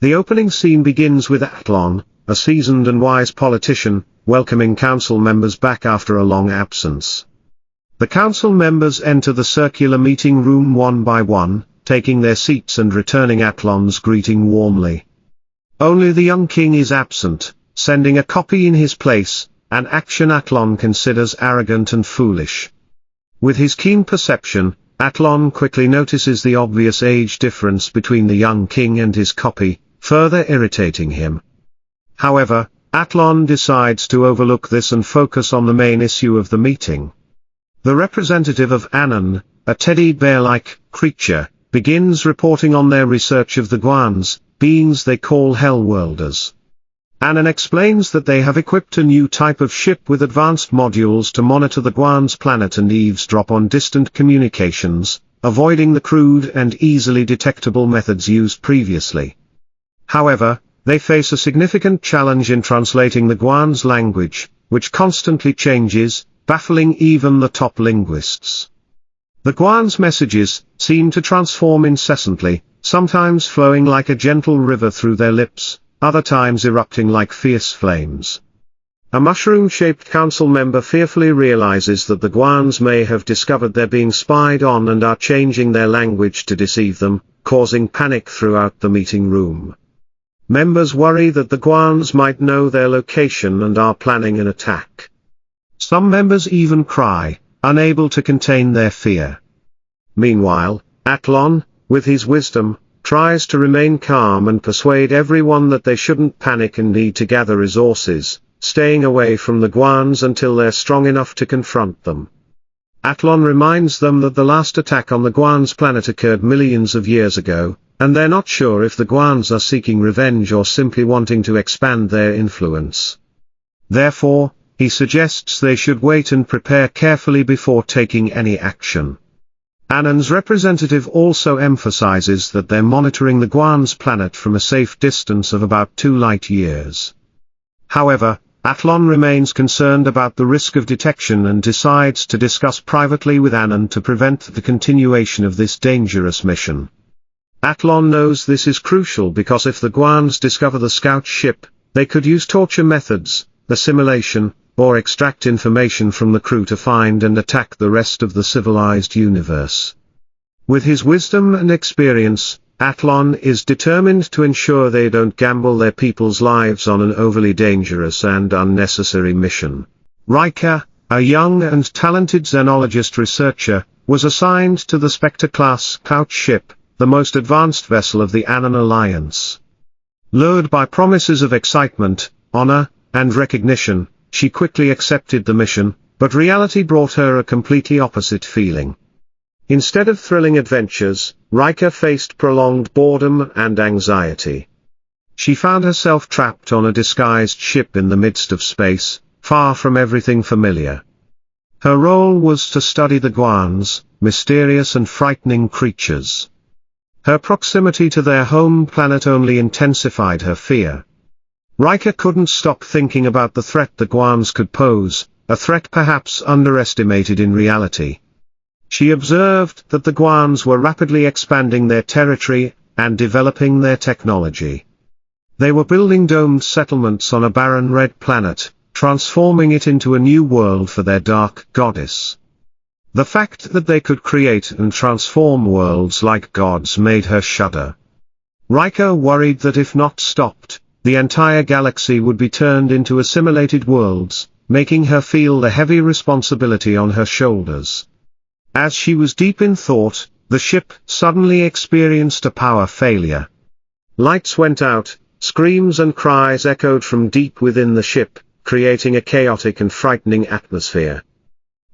The opening scene begins with Atlon, a seasoned and wise politician, welcoming council members back after a long absence. The council members enter the circular meeting room one by one, taking their seats and returning Atlon's greeting warmly. Only the young king is absent, sending a copy in his place, an action Atlon considers arrogant and foolish. With his keen perception, Atlon quickly notices the obvious age difference between the young king and his copy, further irritating him. However, Atlon decides to overlook this and focus on the main issue of the meeting. The representative of Anon, a teddy bear-like creature, begins reporting on their research of the Guans, beings they call Hellworlders. Anon explains that they have equipped a new type of ship with advanced modules to monitor the Guan's planet and eavesdrop on distant communications, avoiding the crude and easily detectable methods used previously. However, they face a significant challenge in translating the Guan's language, which constantly changes, baffling even the top linguists. The Guan's messages seem to transform incessantly, sometimes flowing like a gentle river through their lips, other times erupting like fierce flames. A mushroom-shaped council member fearfully realizes that the Guans may have discovered they're being spied on and are changing their language to deceive them, causing panic throughout the meeting room. Members worry that the Guans might know their location and are planning an attack. Some members even cry, unable to contain their fear. Meanwhile, Atlon, with his wisdom, tries to remain calm and persuade everyone that they shouldn't panic and need to gather resources, staying away from the Guans until they're strong enough to confront them. Atlon reminds them that the last attack on the Guan's planet occurred millions of years ago, and they're not sure if the Guans are seeking revenge or simply wanting to expand their influence. Therefore, he suggests they should wait and prepare carefully before taking any action. Anon's representative also emphasizes that they're monitoring the Guan's planet from a safe distance of about 2 light years. However, Atlon remains concerned about the risk of detection and decides to discuss privately with Anon to prevent the continuation of this dangerous mission. Atlon knows this is crucial because if the Guans discover the scout ship, they could use torture methods, assimilation, or extract information from the crew to find and attack the rest of the civilized universe. With his wisdom and experience, Atlon is determined to ensure they don't gamble their people's lives on an overly dangerous and unnecessary mission. Riker, a young and talented xenologist researcher, was assigned to the Spectre-class scout ship, the most advanced vessel of the Anon Alliance. Lured by promises of excitement, honor, and recognition, she quickly accepted the mission, but reality brought her a completely opposite feeling. Instead of thrilling adventures, Riker faced prolonged boredom and anxiety. She found herself trapped on a disguised ship in the midst of space, far from everything familiar. Her role was to study the Guans, mysterious and frightening creatures. Her proximity to their home planet only intensified her fear. Riker couldn't stop thinking about the threat the Guans could pose, a threat perhaps underestimated in reality. She observed that the Guans were rapidly expanding their territory, and developing their technology. They were building domed settlements on a barren red planet, transforming it into a new world for their dark goddess. The fact that they could create and transform worlds like gods made her shudder. Riker worried that if not stopped, the entire galaxy would be turned into assimilated worlds, making her feel the heavy responsibility on her shoulders. As she was deep in thought, the ship suddenly experienced a power failure. Lights went out, screams and cries echoed from deep within the ship, creating a chaotic and frightening atmosphere.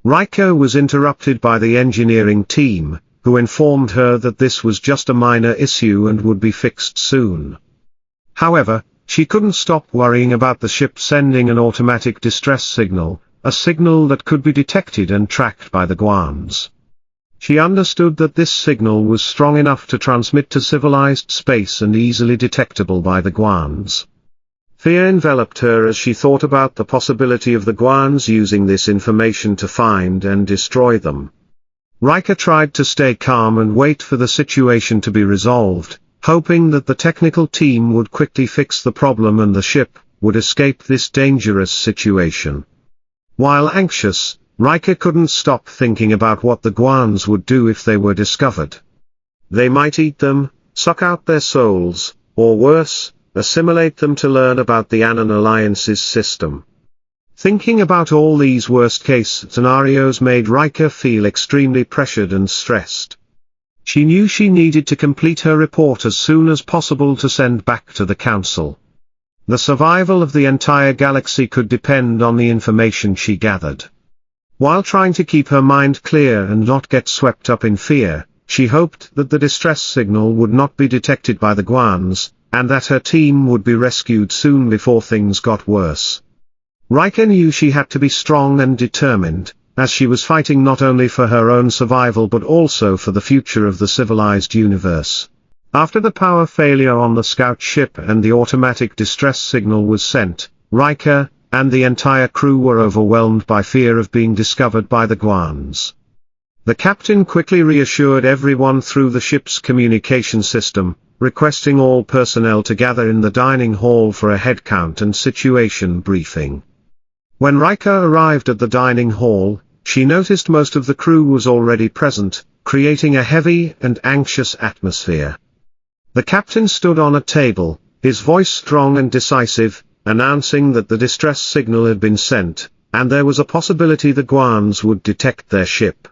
Riker was interrupted by the engineering team, who informed her that this was just a minor issue and would be fixed soon. However, she couldn't stop worrying about the ship sending an automatic distress signal, a signal that could be detected and tracked by the Guans. She understood that this signal was strong enough to transmit to civilized space and easily detectable by the Guans. Fear enveloped her as she thought about the possibility of the Guans using this information to find and destroy them. Riker tried to stay calm and wait for the situation to be resolved, hoping that the technical team would quickly fix the problem and the ship would escape this dangerous situation. While anxious, Riker couldn't stop thinking about what the Guans would do if they were discovered. They might eat them, suck out their souls, or worse, assimilate them to learn about the Anon Alliance's system. Thinking about all these worst-case scenarios made Riker feel extremely pressured and stressed. She knew she needed to complete her report as soon as possible to send back to the Council. The survival of the entire galaxy could depend on the information she gathered. While trying to keep her mind clear and not get swept up in fear, she hoped that the distress signal would not be detected by the Guans, and that her team would be rescued soon before things got worse. Riker knew she had to be strong and determined, as she was fighting not only for her own survival but also for the future of the civilized universe. After the power failure on the scout ship and the automatic distress signal was sent, Riker and the entire crew were overwhelmed by fear of being discovered by the Guans. The captain quickly reassured everyone through the ship's communication system, requesting all personnel to gather in the dining hall for a headcount and situation briefing. When Riker arrived at the dining hall, she noticed most of the crew was already present, creating a heavy and anxious atmosphere. The captain stood on a table, his voice strong and decisive, announcing that the distress signal had been sent, and there was a possibility the Guans would detect their ship.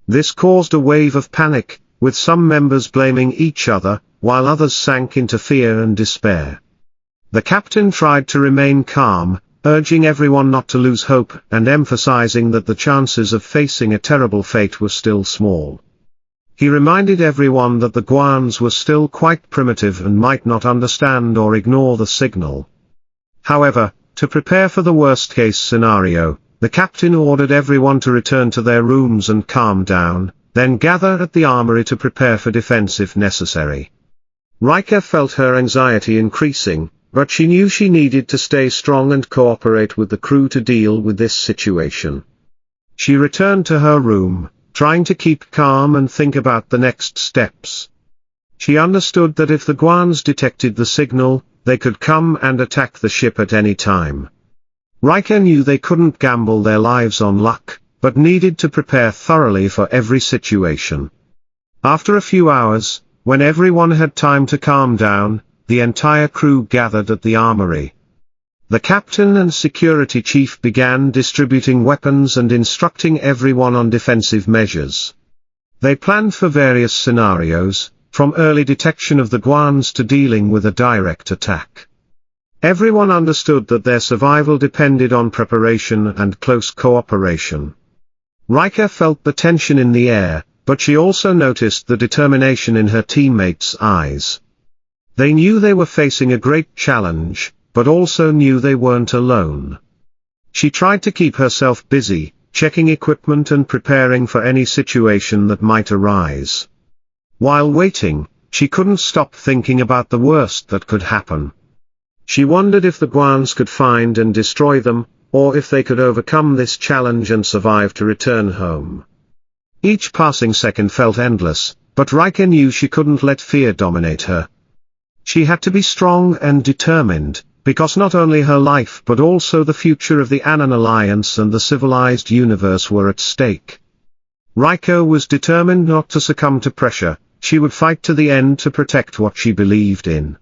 This caused a wave of panic, with some members blaming each other, while others sank into fear and despair. The captain tried to remain calm, urging everyone not to lose hope and emphasizing that the chances of facing a terrible fate were still small. He reminded everyone that the Guans were still quite primitive and might not understand or ignore the signal. However, to prepare for the worst-case scenario, the captain ordered everyone to return to their rooms and calm down, then gather at the armory to prepare for defense if necessary. Riker felt her anxiety increasing, but she knew she needed to stay strong and cooperate with the crew to deal with this situation. She returned to her room, trying to keep calm and think about the next steps. She understood that if the Guans detected the signal, they could come and attack the ship at any time. Riker knew they couldn't gamble their lives on luck, but needed to prepare thoroughly for every situation. After a few hours, when everyone had time to calm down, the entire crew gathered at the armory. The captain and security chief began distributing weapons and instructing everyone on defensive measures. They planned for various scenarios, from early detection of the Guans to dealing with a direct attack. Everyone understood that their survival depended on preparation and close cooperation. Riker felt the tension in the air, but she also noticed the determination in her teammates' eyes. They knew they were facing a great challenge, but also knew they weren't alone. She tried to keep herself busy, checking equipment and preparing for any situation that might arise. While waiting, she couldn't stop thinking about the worst that could happen. She wondered if the Guans could find and destroy them, or if they could overcome this challenge and survive to return home. Each passing second felt endless, but Riker knew she couldn't let fear dominate her. She had to be strong and determined, because not only her life but also the future of the Anon Alliance and the civilized universe were at stake. Riker was determined not to succumb to pressure. She would fight to the end to protect what she believed in.